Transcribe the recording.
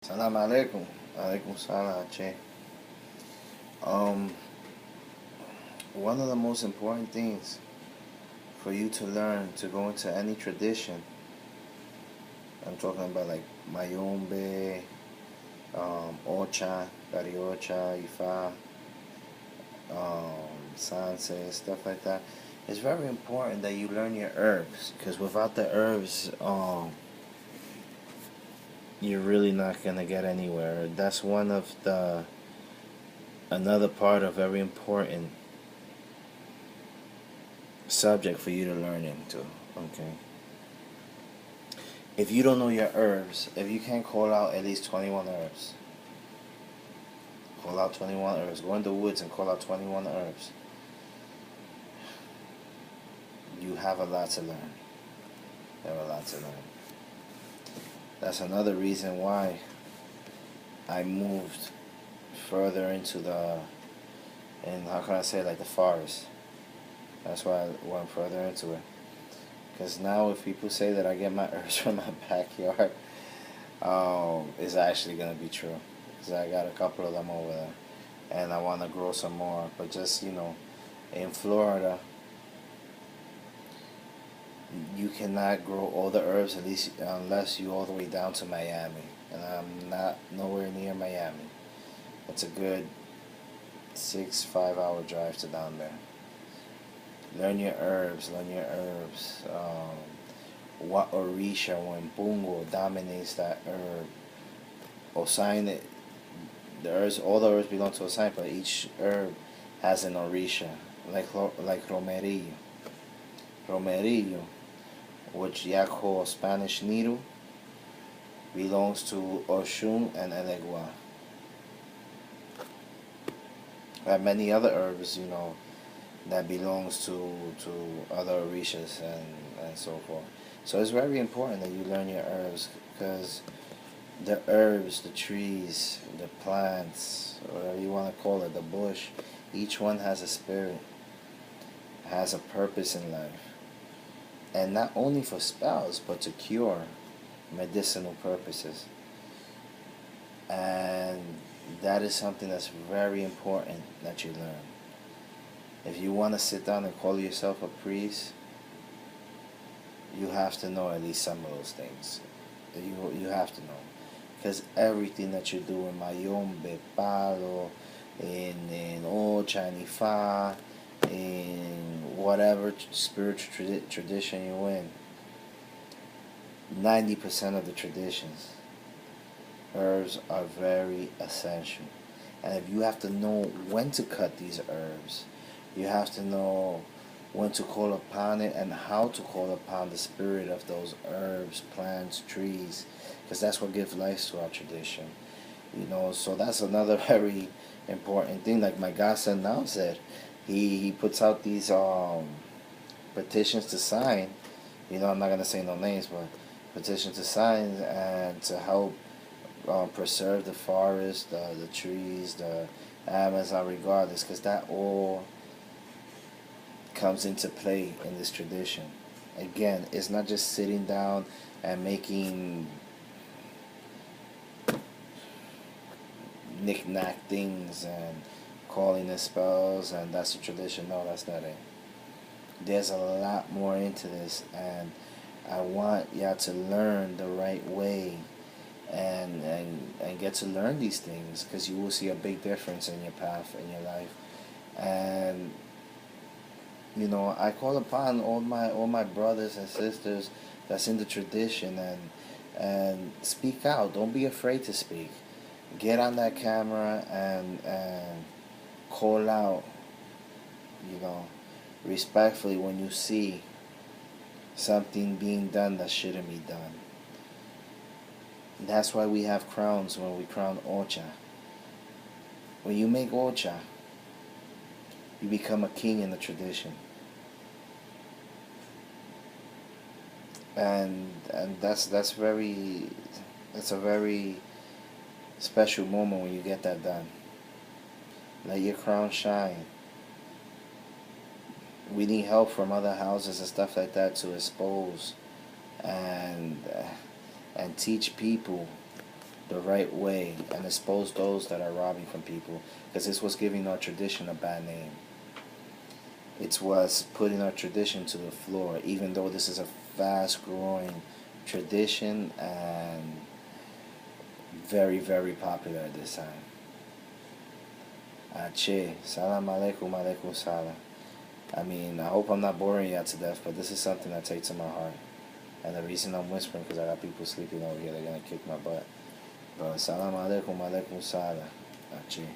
Salam alaikum. Alaikum salam, che. Um, One of the most important things for you to learn to go into any tradition, I'm talking about like Mayombe, Ocha, Gariocha, Ifa, Sanse, stuff like that. It's very important that you learn your herbs, because without the herbs, you're really not gonna get anywhere. That's one of the another part of very important subject for you to learn into. Okay. If you don't know your herbs, if you can't call out at least 21 herbs, call out 21 herbs. Go in the woods and call out 21 herbs. You have a lot to learn. You have a lot to learn. That's another reason why I moved further into and how can I say, like the forest. That's why I went further into it. Because now if people say that I get my herbs from my backyard, it's actually going to be true. Because I got a couple of them over there. And I want to grow some more. But just, in Florida, you cannot grow all the herbs, at least unless you all the way down to Miami. And I'm not nowhere near Miami. It's a good 5 hour drive to down there. Learn your herbs, what Orisha when Bungo dominates that herb. Osine, all the herbs belong to Osine, but each herb has an Orisha, like Romerillo. Romerillo, which ya call Spanish needle, belongs to Oshun and Elegua. And many other herbs, that belongs to other orishas and so forth. So it's very important that you learn your herbs, because the herbs, the trees, the plants, whatever you want to call it, the bush, each one has a spirit, has a purpose in life. And not only for spells, but to cure medicinal purposes. And that is something that's very important that you learn. If you want to sit down and call yourself a priest, you have to know at least some of those things. You have to know. Because everything that you do in Mayombe, Palo, in Ocha, in Ifa, in whatever spiritual tradition you're in, 90% of the traditions, herbs are very essential. And if you have to know when to cut these herbs, you have to know when to call upon it and how to call upon the spirit of those herbs, plants, trees, because that's what gives life to our tradition. So that's another very important thing. Like my godson now said, he puts out these petitions to sign. I'm not gonna say no names, but petitions to sign and to help preserve the forest, the trees, the Amazon, regardless, because that all comes into play in this tradition. Again, it's not just sitting down and making knick-knack things and calling it spells and that's the tradition. No, that's not it. There's a lot more into this, and I want y'all to learn the right way and get to learn these things, because you will see a big difference in your path in your life. And I call upon all my brothers and sisters that's in the tradition, and speak out. Don't be afraid to speak. Get on that camera and call out, you know, respectfully when you see something being done that shouldn't be done. That's why we have crowns when we crown Ocha. When you make Ocha, you become a king in the tradition. And that's a very special moment when you get that done. Let your crown shine. We need help from other houses and stuff like that to expose and and teach people the right way and expose those that are robbing from people, because this was giving our tradition a bad name. It was putting our tradition to the floor, even though this is a fast growing tradition and very, very popular at this time. Ache, salam alaikum, alaikum salam. I mean, I hope I'm not boring you to death, but this is something I take to my heart. And the reason I'm whispering because I got people sleeping over here. They're gonna kick my butt. But salam alaikum, alaikum salam. Ache.